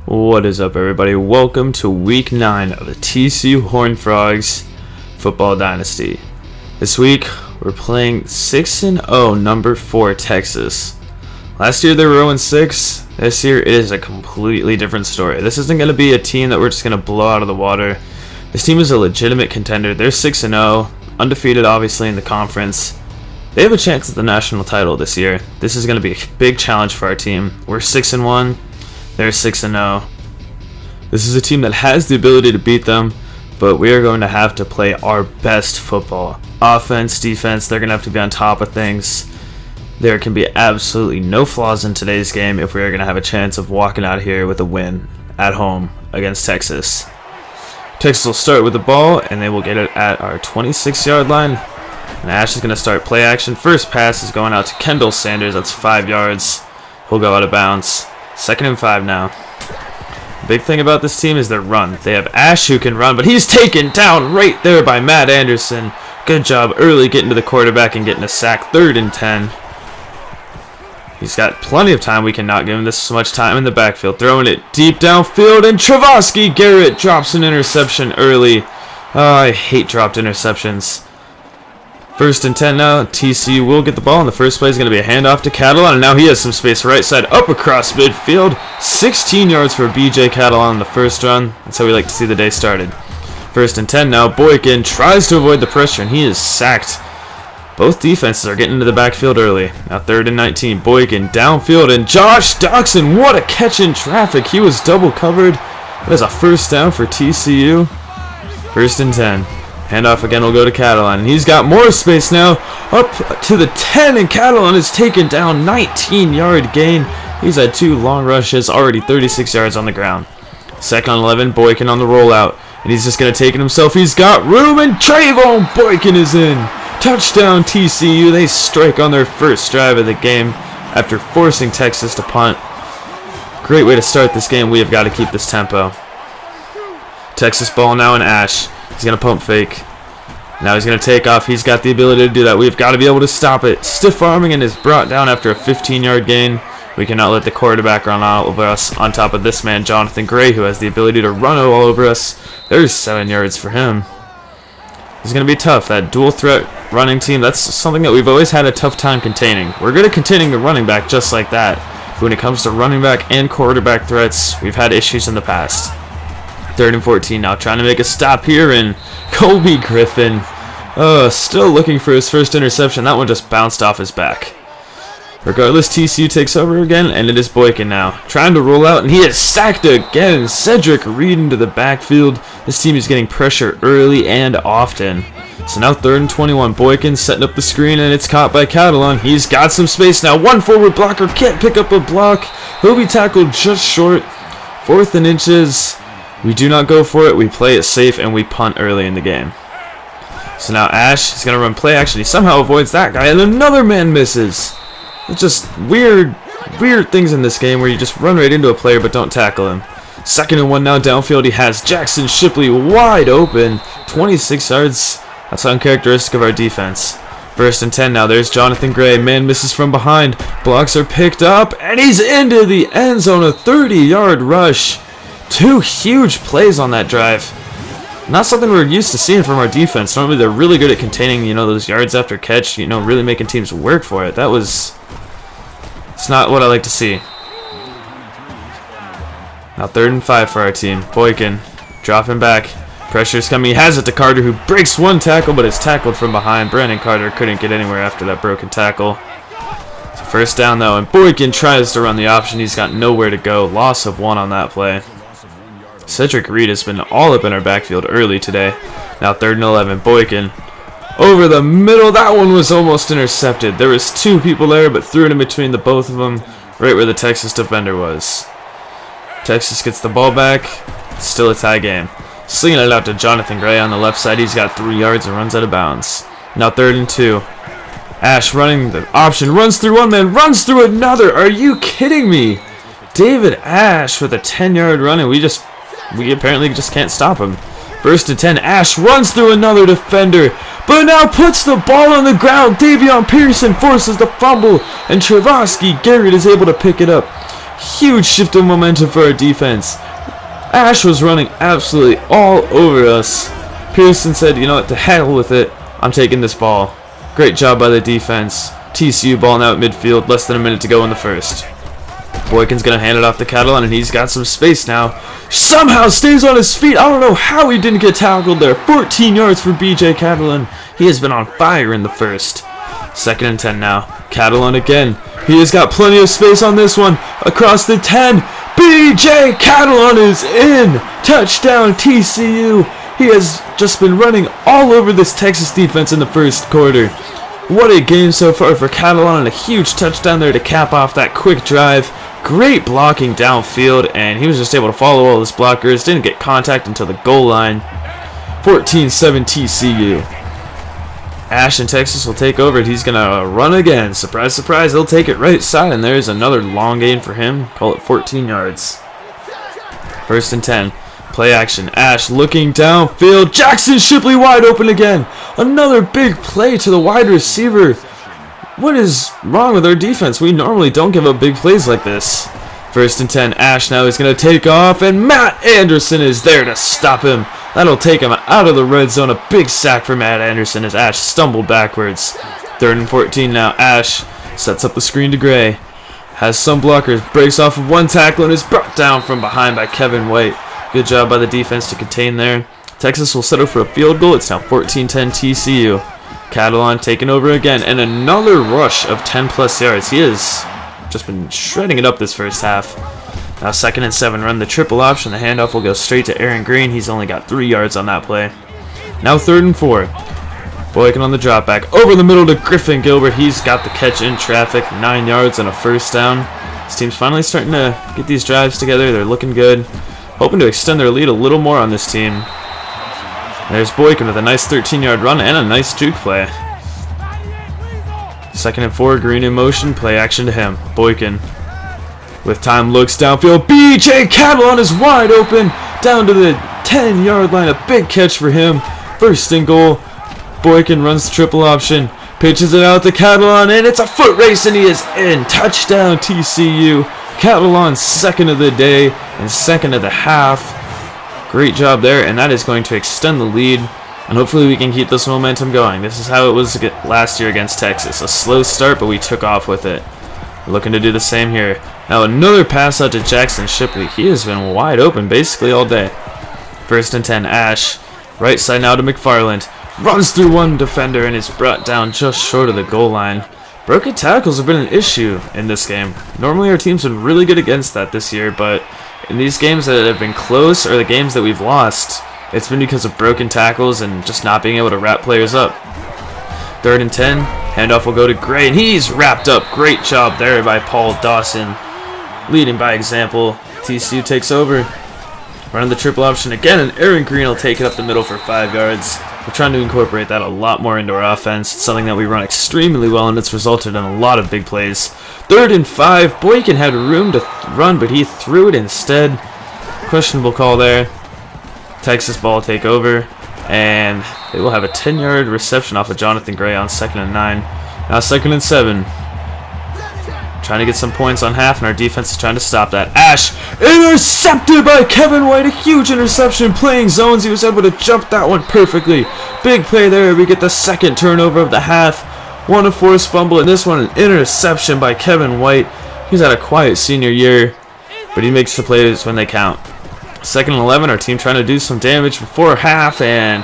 What is up, everybody? Welcome to week 9 of the TCU Horned Frogs Football Dynasty. This week, we're playing 6-0 number 4 Texas. Last year they were 0-6. This year it is a completely different story. This isn't going to be a team that we're just going to blow out of the water. This team is a legitimate contender. They're 6-0, undefeated obviously in the conference. They have a chance at the national title this year. This is going to be a big challenge for our team. We're 6-1. They're 6-0. This is a team that has the ability to beat them, but we are going to have to play our best football. Offense, defense, they're going to have to be on top of things. There can be absolutely no flaws in today's game if we are going to have a chance of walking out of here with a win at home against Texas. Texas will start with the ball, and they will get it at our 26-yard line. And Ash is going to start play action. First pass is going out to Kendall Sanders. That's 5 yards. He'll go out of bounds. 2nd and 5 now. The big thing about this team is their run. They have Ash who can run, but he's taken down right there by Matt Anderson. Good job early getting to the quarterback and getting a sack. 3rd and 10. He's got plenty of time. We cannot give him this much time in the backfield. Throwing it deep downfield, and Travasky Garrett drops an interception early. Oh, I hate dropped interceptions. 1st and 10 now. TCU will get the ball, and the first play is going to be a handoff to Catalan, and now he has some space right side up across midfield. 16 yards for BJ Catalan on the first run. That's how we like to see the day started. 1st and 10 now. Boykin tries to avoid the pressure, and he is sacked. Both defenses are getting into the backfield early. Now 3rd and 19. Boykin downfield, and Josh Doxson, what a catch in traffic. He was double covered. That is a first down for TCU. 1st and 10. Handoff again will go to Catalan. He's got more space now. Up to the 10, and Catalan is taken down. 19-yard gain. He's had 2 long rushes, already 36 yards on the ground. 2nd and 11, Boykin on the rollout. And he's just going to take it himself. He's got room, and Trayvon Boykin is in. Touchdown TCU. They strike on their first drive of the game after forcing Texas to punt. Great way to start this game. We have got to keep this tempo. Texas ball now in Ash. He's going to pump fake. Now he's going to take off. He's got the ability to do that. We've got to be able to stop it. Stiff arming and is brought down after a 15-yard gain. We cannot let the quarterback run all over us on top of this man, Jonathan Gray, who has the ability to run all over us. There's 7 yards for him. It's going to be tough. That dual threat running team, that's something that we've always had a tough time containing. We're good at containing the running back just like that. But when it comes to running back and quarterback threats, we've had issues in the past. 3rd and 14 now, trying to make a stop here, and Colby Griffin still looking for his first interception. That one just bounced off his back. Regardless, TCU takes over again, and it is Boykin now. Trying to roll out, and he is sacked again. Cedric Reed into the backfield. This team is getting pressure early and often. So now 3rd and 21. Boykin setting up the screen, and it's caught by Catalan. He's got some space now. One forward blocker can't pick up a block. He'll be tackled just short. 4th and inches. We do not go for it. We play it safe, and we punt early in the game. So now Ash is going to run play action. He somehow avoids that guy, and another man misses. It's just weird things in this game where you just run right into a player but don't tackle him. 2nd and 1 now downfield. He has Jackson Shipley wide open. 26 yards. That's uncharacteristic of our defense. 1st and 10 now. There's Jonathan Gray. Man misses from behind. Blocks are picked up, and he's into the end zone. A 30-yard rush. 2 huge plays on that drive. Not something we're used to seeing from our defense. Normally they're really good at containing, those yards after catch, really making teams work for it. It's not what I like to see. Now 3rd and 5 for our team. Boykin dropping back. Pressure's coming. He has it to Carter, who breaks one tackle but is tackled from behind. Brandon Carter couldn't get anywhere after that broken tackle. So 1st down though, and Boykin tries to run the option. He's got nowhere to go. Loss of 1 on that play. Cedric Reed has been all up in our backfield early today. Now 3rd and 11. Boykin over the middle. That one was almost intercepted. There was 2 people there, but threw it in between the both of them, right where the Texas defender was. Texas gets the ball back. It's still a tie game. Slinging it out to Jonathan Gray on the left side. He's got 3 yards and runs out of bounds. Now 3rd and 2. Ash running the option. Runs through one man. Runs through another. Are you kidding me? David Ash with a 10-yard run, and we apparently just can't stop him. 1st and 10. Ash runs through another defender, but now puts the ball on the ground. Davion Pearson forces the fumble, and Travasky Garrett is able to pick it up. Huge shift of momentum for our defense. Ash was running absolutely all over us. Pearson said, you know what, to hell with it. I'm taking this ball. Great job by the defense. TCU ball now at midfield, less than a minute to go in the first. Boykin's going to hand it off to Catalan, and he's got some space now. Somehow stays on his feet. I don't know how he didn't get tackled there. 14 yards for BJ Catalan. He has been on fire in the first. 2nd and 10 now. Catalan again. He has got plenty of space on this one. Across the 10. BJ Catalan is in. Touchdown TCU. He has just been running all over this Texas defense in the first quarter. What a game so far for Catalan, and a huge touchdown there to cap off that quick drive. Great blocking downfield, and he was just able to follow all his blockers. Didn't get contact until the goal line. 14-7 TCU. Ash in Texas will take over. He's going to run again. Surprise, surprise. He'll take it right side, and there's another long gain for him. Call it 14 yards. 1st and 10. Play action. Ash looking downfield. Jackson Shipley wide open again. Another big play to the wide receiver. What is wrong with our defense? We normally don't give up big plays like this. 1st and 10. Ash now is going to take off, and Matt Anderson is there to stop him. That'll take him out of the red zone. A big sack for Matt Anderson as Ash stumbled backwards. 3rd and 14 now. Ash sets up the screen to Gray. Has some blockers. Breaks off of one tackle and is brought down from behind by Kevin White. Good job by the defense to contain there. Texas will settle for a field goal. It's now 14-10 TCU. Catalan taking over again, and another rush of 10+ yards. He has just been shredding it up this first half. Now 2nd and 7, run the triple option. The handoff will go straight to Aaron Green. He's only got 3 yards on that play. Now 3rd and 4. Boykin on the drop back. Over the middle to Griffin Gilbert. He's got the catch in traffic. 9 yards and a 1st down. This team's finally starting to get these drives together. They're looking good. Hoping to extend their lead a little more on this team. There's Boykin with a nice 13-yard run and a nice juke play. 2nd and 4, Green in motion. Play action to him. Boykin with time looks downfield. BJ Catalan is wide open. Down to the 10-yard line. A big catch for him. 1st and goal. Boykin runs triple option. Pitches it out to Catalan, and it's a foot race, and he is in. Touchdown TCU. Catalan's 2nd of the day and 2nd of the half. Great job there, and that is going to extend the lead, and hopefully we can keep this momentum going. This is how it was last year against Texas. A slow start, but we took off with it. We're looking to do the same here. Now another pass out to Jackson Shipley. He has been wide open basically all day. 1st and 10, Ash. Right side now to McFarland. Runs through one defender and is brought down just short of the goal line. Broken tackles have been an issue in this game. Normally our team's been really good against that this year, but in these games that have been close or the games that we've lost, it's been because of broken tackles and just not being able to wrap players up. 3rd and 10, handoff will go to Gray, and he's wrapped up. Great job there by Paul Dawson. Leading by example. TCU takes over. Running the triple option again, and Aaron Green will take it up the middle for 5 yards. We're trying to incorporate that a lot more into our offense. It's something that we run extremely well, and it's resulted in a lot of big plays. 3rd and 5. Boykin had room to run, but he threw it instead. Questionable call there. Texas ball take over, and they will have a 10-yard reception off of Jonathan Gray on 2nd and 9. Now 2nd and 7. Trying to get some points on half, and our defense is trying to stop that. Ash intercepted by Kevin White. A huge interception playing zones. He was able to jump that one perfectly. Big play there. We get the 2nd turnover of the half. One a forced fumble, and this one an interception by Kevin White. He's had a quiet senior year, but he makes the plays when they count. 2nd and 11. Our team trying to do some damage before half, and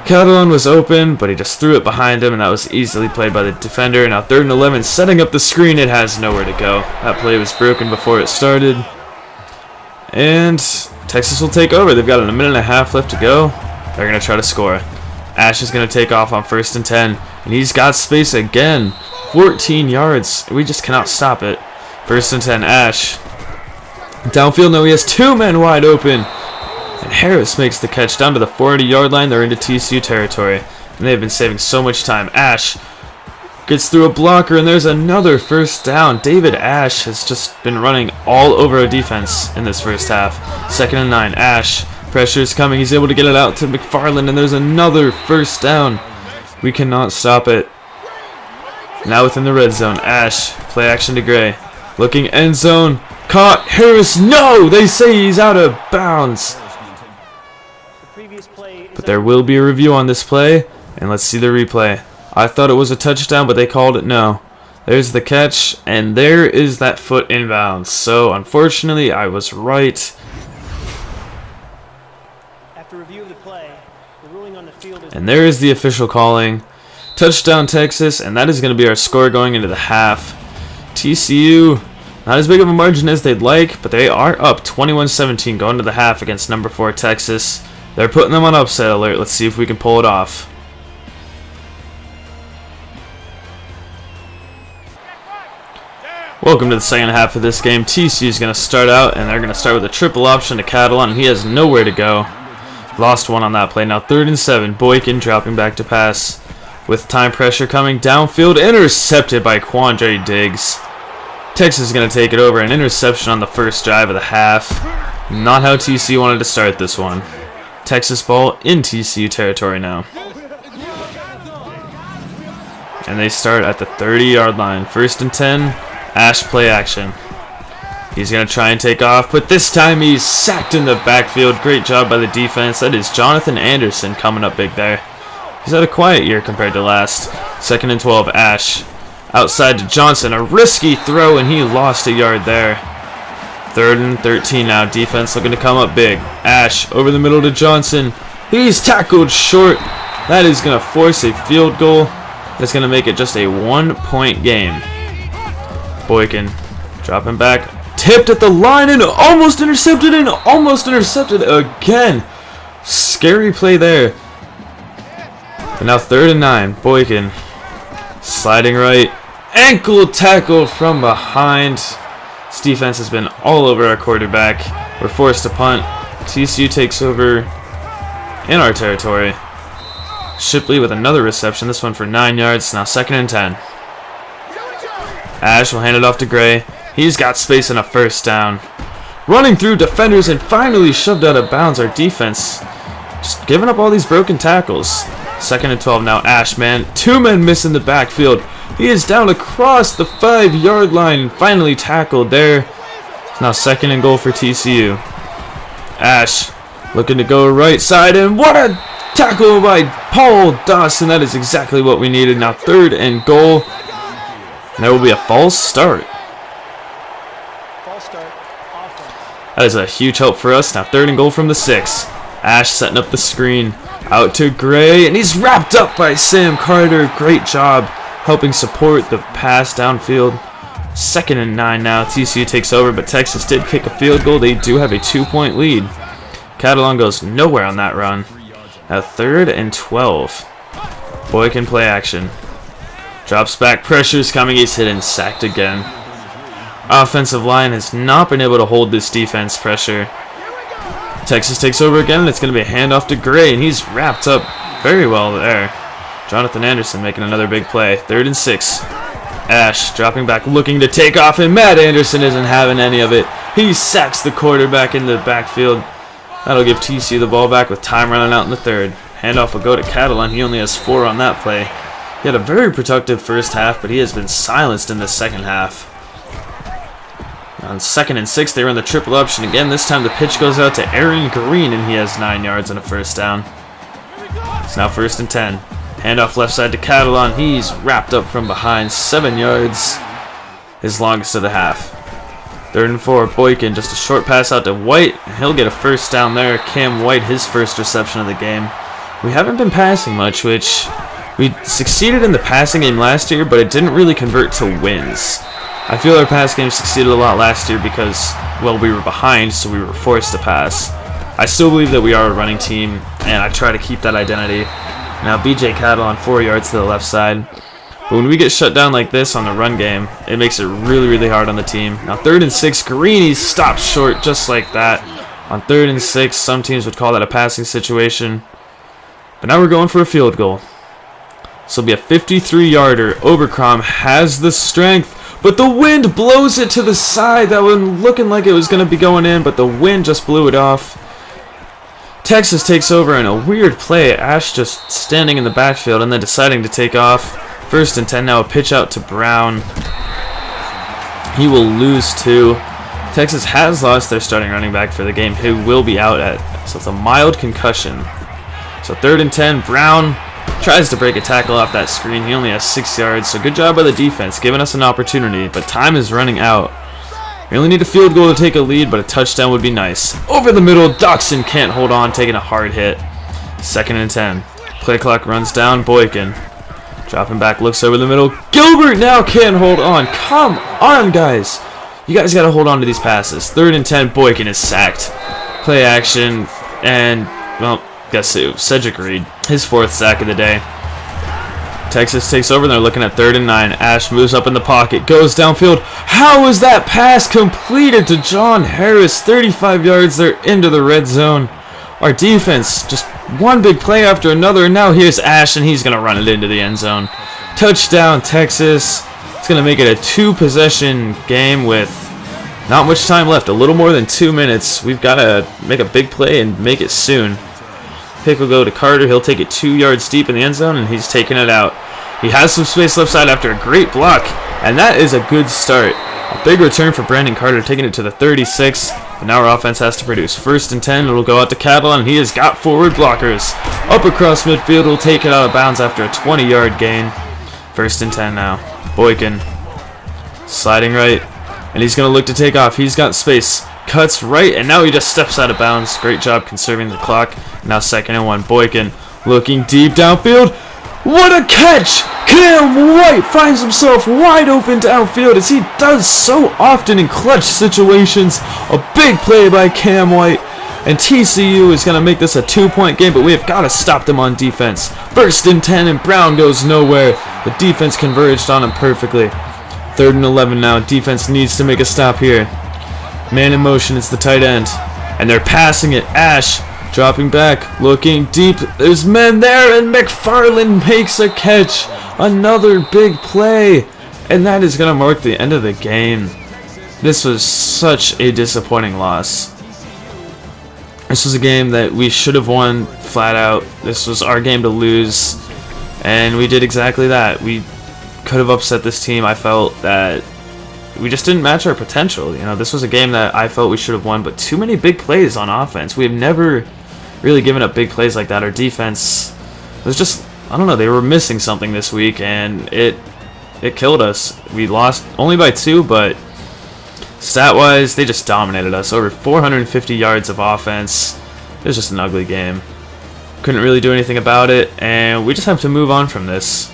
Catalan was open, but he just threw it behind him, and that was easily played by the defender. Now 3rd and 11, setting up the screen. It has nowhere to go. That play was broken before it started. And Texas will take over. They've got a minute and a half left to go. They're going to try to score. Ash is going to take off on 1st and 10, and he's got space again. 14 yards. We just cannot stop it. 1st and 10, Ash. Downfield, now he has 2 men wide open. And Harris makes the catch down to the 40-yard line. They're into TCU territory, and they've been saving so much time. Ash gets through a blocker, and there's another 1st down. David Ash has just been running all over our defense in this first half. 2nd and 9, Ash. Pressure is coming. He's able to get it out to McFarland, and there's another 1st down. We cannot stop it. Now within the red zone, Ash. Play action to Gray. Looking end zone. Caught. Harris. No! They say he's out of bounds. But there will be a review on this play. And let's see the replay. I thought it was a touchdown, but they called it no. There's the catch. And there is that foot inbounds. So, unfortunately, I was right. After review of the play, the ruling on the field is... And there is the official calling. Touchdown, Texas. And that is going to be our score going into the half. TCU... not as big of a margin as they'd like, but they are up 21-17 going to the half against number 4 Texas. They're putting them on upset alert. Let's see if we can pull it off. Welcome to the second half of this game. TCU is going to start out, and they're going to start with a triple option to Catalan, and he has nowhere to go. Lost one on that play. Now 3rd and 7. Boykin dropping back to pass. With time pressure coming downfield. Intercepted by Quandre Diggs. Texas is going to take it over. An interception on the first drive of the half. Not how TCU wanted to start this one. Texas ball in TCU territory now. And they start at the 30-yard line. 1st and 10. Ash play action. He's going to try and take off, but this time he's sacked in the backfield. Great job by the defense. That is Jonathan Anderson coming up big there. He's had a quiet year compared to last. 2nd and 12. Ash. Outside to Johnson, a risky throw, and he lost a yard there. 3rd and 13 now. Defense looking to come up big. Ash over the middle to Johnson. He's tackled short. That is going to force a field goal. That's going to make it just a 1-point game. Boykin dropping back. Tipped at the line and almost intercepted again. Scary play there. And now 3rd and 9. Boykin. Sliding right. Ankle tackle from behind. This defense has been all over our quarterback. We're forced to punt. TCU takes over in our territory. Shipley with another reception. This one for 9 yards. Now 2nd and 10. Ash will hand it off to Gray. He's got space and a 1st down. Running through defenders and finally shoved out of bounds. Our defense just giving up all these broken tackles. 2nd and 12 now. Ash, man. 2 men missing the backfield. He is down across the 5-yard line. Finally tackled there. Now 2nd and goal for TCU. Ash looking to go right side. And what a tackle by Paul Dawson. That is exactly what we needed. Now 3rd and goal. And there will be a false start. That is a huge help for us. Now 3rd and goal from the 6. Ash setting up the screen. Out to Gray. And he's wrapped up by Sam Carter. Great job helping support the pass downfield. 2nd and 9 now. TCU takes over, but Texas did kick a field goal. They do have a 2-point lead. Catalan goes nowhere on that run. Now 3rd and 12. Boykin play action. Drops back. Pressure's coming. He's hit and sacked again. Offensive line has not been able to hold this defense pressure. Texas takes over again, and it's going to be a handoff to Gray, and he's wrapped up very well there. Jonathan Anderson making another big play. 3rd and 6. Ash dropping back, looking to take off, and Matt Anderson isn't having any of it. He sacks the quarterback in the backfield. That'll give TCU the ball back with time running out in the 3rd. Handoff will go to Catalan. He only has 4 on that play. He had a very productive first half, but he has been silenced in the second half. On 2nd and 6, they run the triple option again. This time the pitch goes out to Aaron Green, and he has 9 yards and a 1st down. It's now 1st and 10. Handoff left side to Catalan. He's wrapped up from behind. 7 yards. His longest of the half. 3rd and 4. Boykin, just a short pass out to White. He'll get a 1st down there. Cam White, his 1st reception of the game. We haven't been passing much, which we succeeded in the passing game last year, but it didn't really convert to wins. I feel our pass game succeeded a lot last year because, well, we were behind, so we were forced to pass. I still believe that we are a running team, and I try to keep that identity. Now BJ Catalan 4 yards to the left side. But when we get shut down like this on the run game, it makes it really, really hard on the team. Now 3rd and 6, Greeny stopped short just like that. On 3rd and 6, some teams would call that a passing situation. But now we're going for a field goal. This will be a 53-yarder. Oberkrom has the strength. But the wind blows it to the side. That one looking like it was going to be going in, but the wind just blew it off. Texas takes over in a weird play. Ash just standing in the backfield and then deciding to take off. 1st and 10 now, a pitch out to Brown. He will lose 2. Texas has lost their starting running back for the game, who will be out so it's a mild concussion. So 3rd and 10, Brown tries to break a tackle off that screen. He only has 6 yards, so good job by the defense, giving us an opportunity, but time is running out. We only need a field goal to take a lead, but a touchdown would be nice. Over the middle, Doxson can't hold on, taking a hard hit. 2nd and 10. Play clock runs down, Boykin. Dropping back, looks over the middle. Gilbert now can't hold on. Come on, guys. You guys got to hold on to these passes. 3rd and 10, Boykin is sacked. Play action, and, well, guess who? Cedric Reed, his 4th sack of the day. Texas takes over, and they're looking at 3rd and 9. Ash moves up in the pocket, goes downfield. How was that pass completed to John Harris? 35 yards, they're into the red zone. Our defense, just one big play after another, and now here's Ash, and he's going to run it into the end zone. Touchdown, Texas. It's going to make it a 2-possession game with not much time left, a little more than 2 minutes. We've got to make a big play and make it soon. Pick will go to Carter. He'll take it 2 yards deep in the end zone, and he's taking it out. He has some space left side after a great block, and that is a good start. A big return for Brandon Carter, taking it to the 36, but now our offense has to produce. 1st and 10, it'll go out to Catalan, and he has got forward blockers. Up across midfield, will take it out of bounds after a 20-yard gain. 1st and 10 now. Boykin sliding right, and he's going to look to take off. He's got space. Cuts right, and now he just steps out of bounds. Great job conserving the clock. Now 2nd and 1. Boykin looking deep downfield. What a catch! Cam White finds himself wide open downfield, as he does so often in clutch situations. A big play by Cam White, and TCU is going to make this a 2-point game, but we have got to stop them on defense. 1st and 10, and Brown goes nowhere. The defense converged on him perfectly. 3rd and 11 now. Defense needs to make a stop here. Man in motion, it's the tight end, and they're passing it. Ash dropping back, looking deep. There's men there, and McFarland makes a catch. Another big play, and that is going to mark the end of the game. This was such a disappointing loss. This was a game that we should have won flat out. This was our game to lose, and we did exactly that. We could have upset this team. I felt that we just didn't match our potential. You know, this was a game that I felt we should have won, but too many big plays on offense. We have never really given up big plays like that. Our defense was just, I don't know, they were missing something this week, and it killed us. We lost only by 2, but stat-wise, they just dominated us. Over 450 yards of offense. It was just an ugly game. Couldn't really do anything about it, and we just have to move on from this.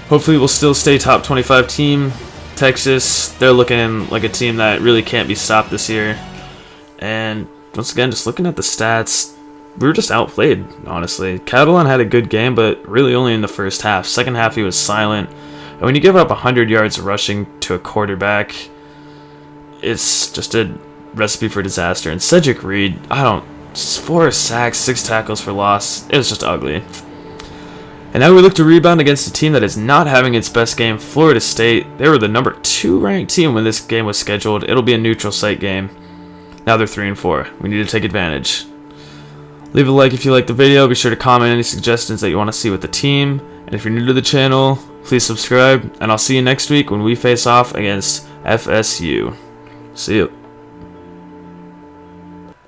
Hopefully we'll still stay top 25 team. Texas, they're looking like a team that really can't be stopped this year. And once again, just looking at the stats, we were just outplayed, honestly. Catalan had a good game, but really only in the first half. Second half, he was silent. And when you give up 100 yards rushing to a quarterback, it's just a recipe for disaster. And Cedric Reed, 4 sacks, 6 tackles for loss. It was just ugly. And now we look to rebound against a team that is not having its best game, Florida State. They were the number 2 ranked team when this game was scheduled. It'll be a neutral site game. Now they're 3-4. We need to take advantage. Leave a like if you like the video. Be sure to comment any suggestions that you want to see with the team. And if you're new to the channel, please subscribe. And I'll see you next week when we face off against FSU. See you.